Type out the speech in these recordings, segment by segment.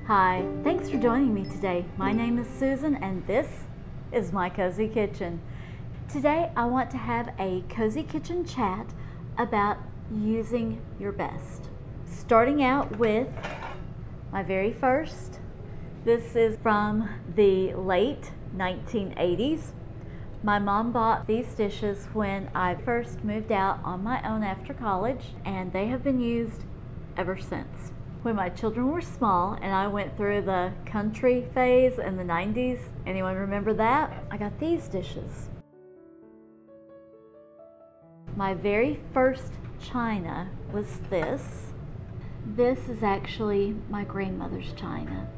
Hi, thanks for joining me today. My name is Susan and this is my Cozy Kitchen. Today I want to have a Cozy Kitchen chat about using your best. Starting out with my very first. This is from the late 1980s. My mom bought these dishes when I first moved out on my own after college, and they have been used ever since. When my children were small and I went through the country phase in the 90s, anyone remember that? I got these dishes. My very first china was this. This is actually my grandmother's china.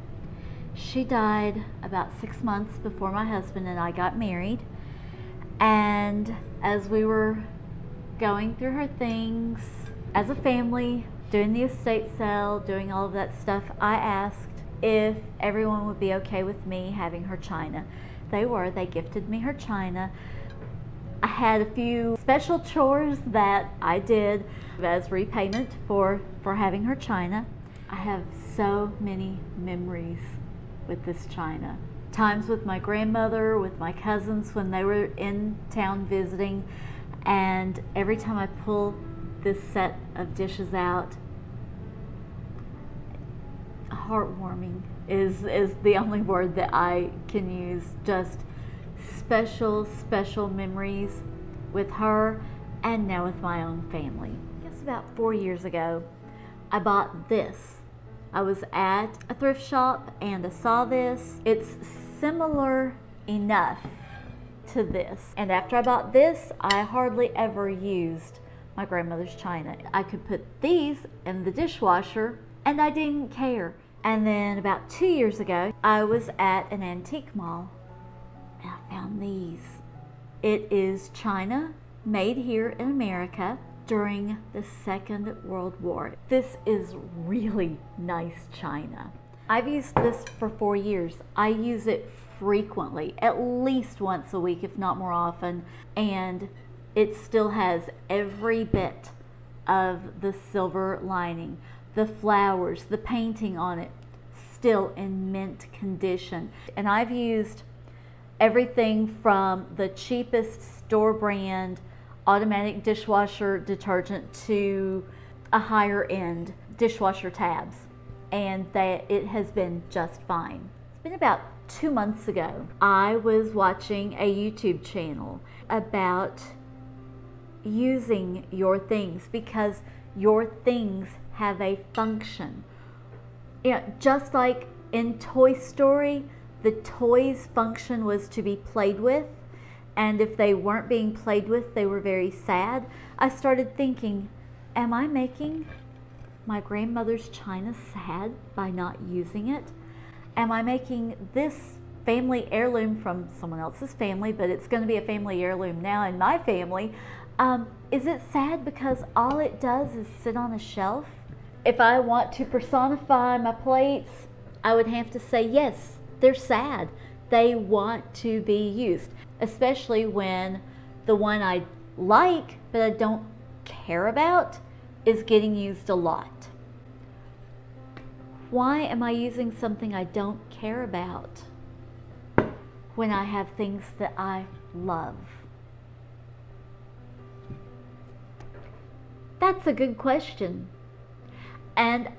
She died about 6 months before my husband and I got married. And as we were going through her things as a family, doing the estate sale, doing all of that stuff, I asked if everyone would be okay with me having her china. They were. They gifted me her china. I had a few special chores that I did as repayment for having her china. I have so many memories with this china. Times with my grandmother, with my cousins when they were in town visiting, and every time I pull this set of dishes out, heartwarming is the only word that I can use. Just special memories with her and now with my own family. I guess about 4 years ago I bought this. I was at a thrift shop and I saw this. It's similar enough to this, and after I bought this I hardly ever used my grandmother's china. I could put these in the dishwasher and I didn't care. And then about 2 years ago I was at an antique mall and I found these. It is china made here in America during the Second World War. This is really nice china. I've used this for 4 years. I use it frequently, at least once a week, if not more often, and it still has every bit of the silver lining, the flowers, the painting on it, still in mint condition. And I've used everything from the cheapest store brand automatic dishwasher detergent to a higher end dishwasher tabs, and that it has been just fine. It's been about 2 months ago. I was watching a YouTube channel about using your things because your things have a function. You know, just like in Toy Story, the toys' function was to be played with, and if they weren't being played with, they were very sad. I started thinking, am I making my grandmother's china sad by not using it? Am I making this family heirloom from someone else's family, but it's going to be a family heirloom now in my family? Is it sad because all it does is sit on a shelf? If I want to personify my plates, I would have to say yes, they're sad. They want to be used, especially when the one I like but I don't care about is getting used a lot. Why am I using something I don't care about when I have things that I love? That's a good question. And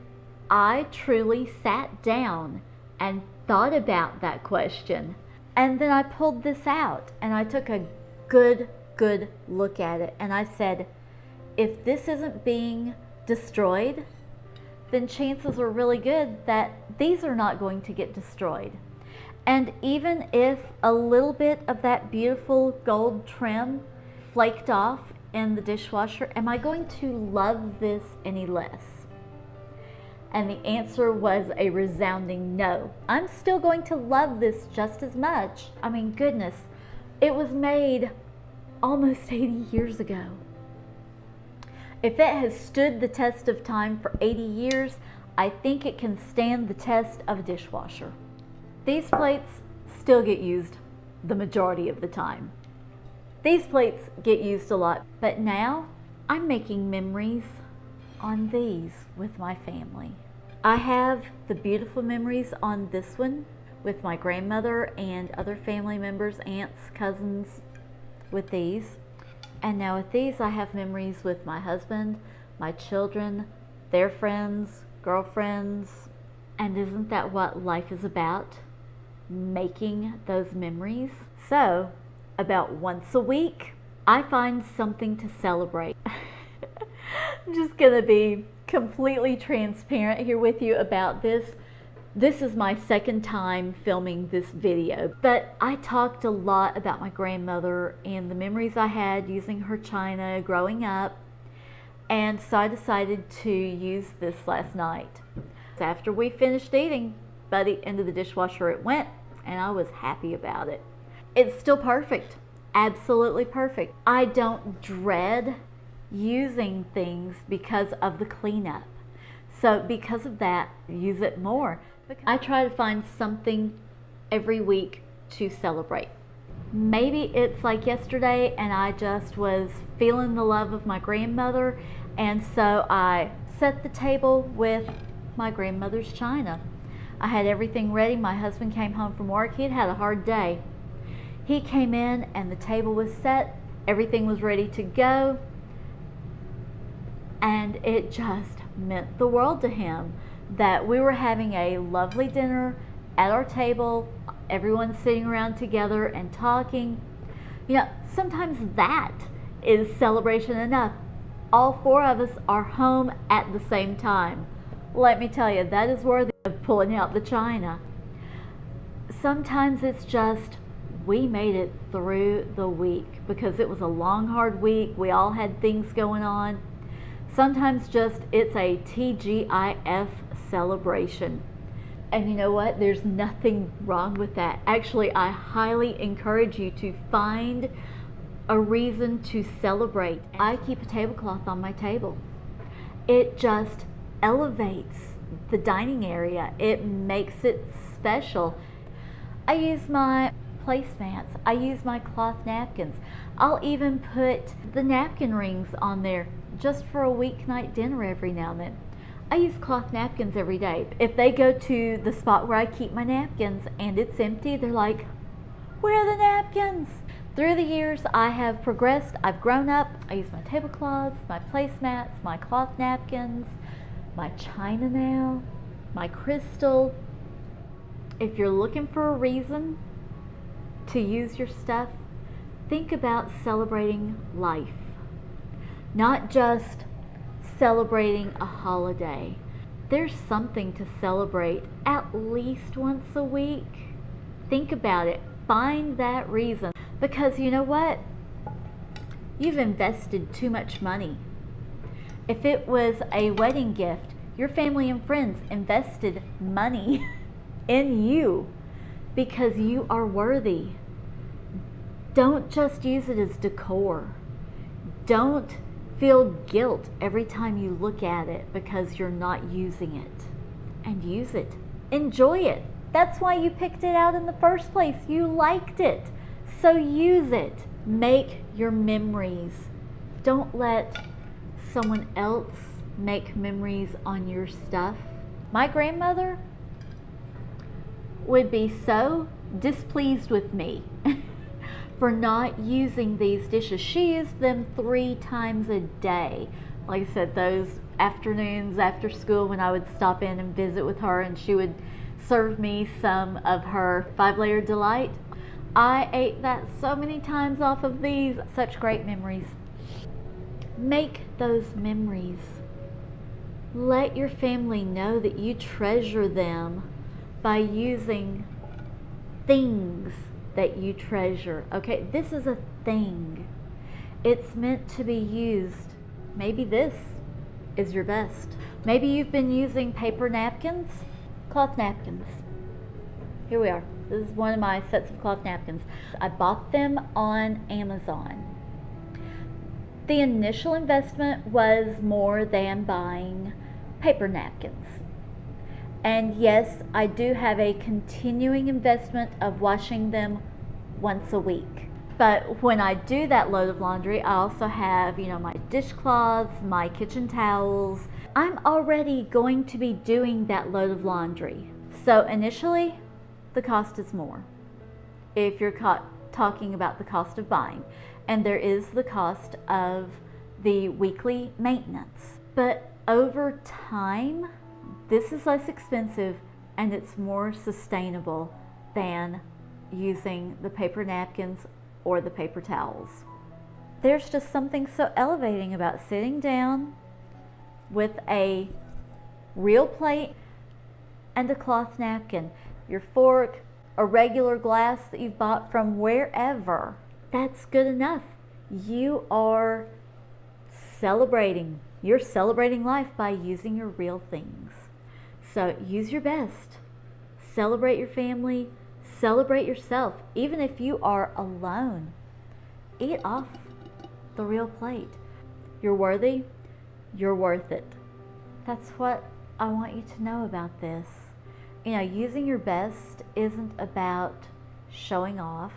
I truly sat down and thought about that question. And then I pulled this out and I took a good look at it. And I said, if this isn't being destroyed, then chances are really good that these are not going to get destroyed. And even if a little bit of that beautiful gold trim flaked off in the dishwasher, am I going to love this any less? And the answer was a resounding no. I'm still going to love this just as much. I mean, goodness, it was made almost 80 years ago. If it has stood the test of time for 80 years, I think it can stand the test of a dishwasher. These plates still get used the majority of the time. These plates get used a lot, but now I'm making memories on these with my family. I have the beautiful memories on this one with my grandmother and other family members, aunts, cousins, with these. And now with these, I have memories with my husband, my children, their friends, girlfriends. And isn't that what life is about? Making those memories. So, about once a week, I find something to celebrate. I'm just gonna be completely transparent here with you about this. This is my second time filming this video, but I talked a lot about my grandmother and the memories I had using her china growing up, and so I decided to use this last night. After we finished eating, buddy, into the dishwasher it went, and I was happy about it. It's still perfect, absolutely perfect. I don't dread using things because of the cleanup. So because of that, use it more. I try to find something every week to celebrate. Maybe it's like yesterday and I just was feeling the love of my grandmother, and so I set the table with my grandmother's china. I had everything ready. My husband came home from work. He'd had a hard day. He came in and the table was set. Everything was ready to go. And it just meant the world to him that we were having a lovely dinner at our table, everyone sitting around together and talking. You know, sometimes that is celebration enough. All four of us are home at the same time. Let me tell you, that is worthy of pulling out the china. Sometimes it's just, we made it through the week because it was a long, hard week. We all had things going on. Sometimes just it's a TGIF celebration. And you know what? There's nothing wrong with that. Actually, I highly encourage you to find a reason to celebrate. I keep a tablecloth on my table. It just elevates the dining area. It makes it special. I use my placemats. I use my cloth napkins. I'll even put the napkin rings on there just for a weeknight dinner every now and then. I use cloth napkins every day. If they go to the spot where I keep my napkins and it's empty, they're like, where are the napkins? Through the years, I have progressed. I've grown up. I use my tablecloths, my placemats, my cloth napkins, my china now, my crystal. If you're looking for a reason to use your stuff, think about celebrating life. Not just celebrating a holiday. There's something to celebrate at least once a week. Think about it. Find that reason. Because you know what? You've invested too much money. If it was a wedding gift, your family and friends invested money in you because you are worthy. Don't just use it as decor. Don't feel guilt every time you look at it because you're not using it. And use it. Enjoy it. That's why you picked it out in the first place. You liked it. So use it. Make your memories. Don't let someone else make memories on your stuff. My grandmother would be so displeased with me for not using these dishes. She used them 3 times a day. Like I said, those afternoons after school when I would stop in and visit with her and she would serve me some of her 5-layer delight. I ate that so many times off of these. Such great memories. Make those memories. Let your family know that you treasure them by using things that you treasure. Okay, this is a thing. It's meant to be used. Maybe this is your best. Maybe you've been using paper napkins, cloth napkins. Here we are. This is one of my sets of cloth napkins. I bought them on Amazon. The initial investment was more than buying paper napkins. And yes, I do have a continuing investment of washing them once a week. But when I do that load of laundry, I also have, my dishcloths, my kitchen towels. I'm already going to be doing that load of laundry. So initially, the cost is more if you're talking about the cost of buying. And there is the cost of the weekly maintenance. But over time, this is less expensive and it's more sustainable than using the paper napkins or the paper towels. There's just something so elevating about sitting down with a real plate and a cloth napkin, your fork, a regular glass that you've bought from wherever. That's good enough. You are celebrating. You're celebrating life by using your real things. So use your best. Celebrate your family. Celebrate yourself. Even if you are alone, eat off the real plate. You're worthy. You're worth it. That's what I want you to know about this. Using your best isn't about showing off.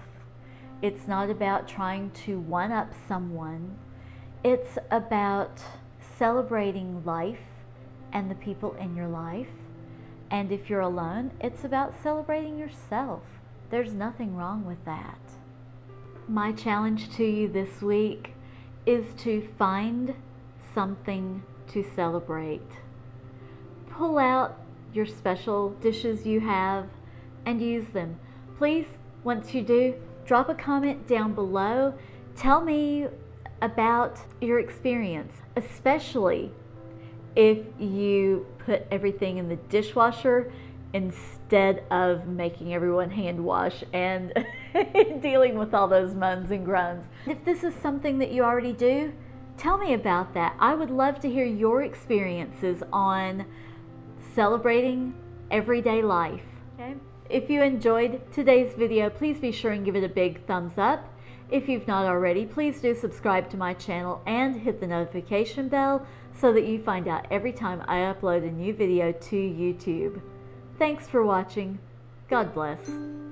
It's not about trying to one-up someone. It's about celebrating life and the people in your life. And if you're alone, it's about celebrating yourself. There's nothing wrong with that. My challenge to you this week is to find something to celebrate. Pull out your special dishes you have and use them. Please, once you do, drop a comment down below. Tell me about your experience, especially if you put everything in the dishwasher instead of making everyone hand wash and dealing with all those moans and groans. If this is something that you already do, tell me about that. I would love to hear your experiences on celebrating everyday life. Okay? If you enjoyed today's video, please be sure and give it a big thumbs up. If you've not already, please do subscribe to my channel and hit the notification bell so that you find out every time I upload a new video to YouTube. Thanks for watching. God bless.